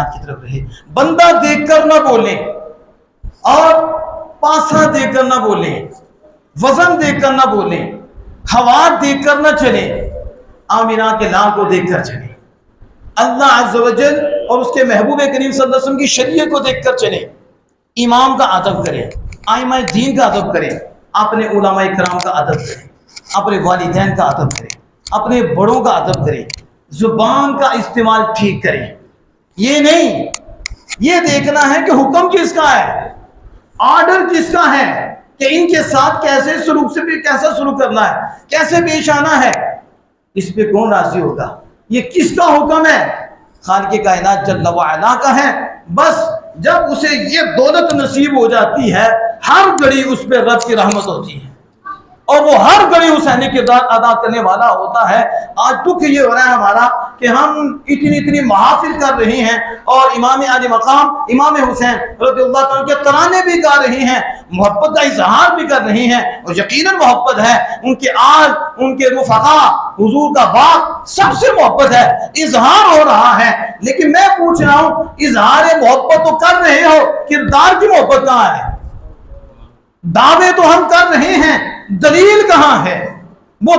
کی طرف رہے. بندہ دیکھ کر نہ بولے اور پاسا دیکھ کر نہ بولے, وزن دیکھ کر نہ بولے, ہوا دیکھ کر نہ چلے, آمینہ کے لال کو دیکھ کر چلے. اللہ عز و جل اور اس کے محبوب کریم صلی اللہ علیہ وسلم کی شریعت کو دیکھ کر چلے. امام کا ادب کرے, ائمہ دین کا ادب کرے, اپنے علماء کرام کا ادب کرے, اپنے والدین کا ادب کرے, اپنے بڑوں کا ادب کرے, زبان کا استعمال ٹھیک کرے. یہ نہیں یہ دیکھنا ہے کہ حکم کس کا ہے, آرڈر کس کا ہے, کہ ان کے ساتھ کیسے سلوک سے بھی کیسا سلوک کرنا ہے, کیسے پیش آنا ہے, اس پہ کون راضی ہوگا, یہ کس کا حکم ہے, خالق کائنات جل وعلا کا ہے. بس جب اسے یہ دولت نصیب ہو جاتی ہے, ہر گھڑی اس پہ رب کی رحمت ہوتی ہے اور وہ ہر گھڑی حسینی کردار ادا کرنے والا ہوتا ہے. آج دکھ یہ ہو رہا ہے ہمارا کہ ہم اتنی محافل کر رہے ہیں اور امام عالی مقام امام حسین رضی اللہ تعالیٰ کے ترانے بھی گا رہے ہیں, محبت کا اظہار بھی کر رہے ہیں, اور یقیناً محبت ہے, ان کے آل, ان کے رفقا, حضور کا باپ, سب سے محبت ہے, اظہار ہو رہا ہے. لیکن میں پوچھ رہا ہوں, اظہار محبت تو کر رہے ہو, کردار کی محبت کہاں ہے؟ دعوے تو ہم کر رہے ہیں, دلیل کہاں ہے؟ وہ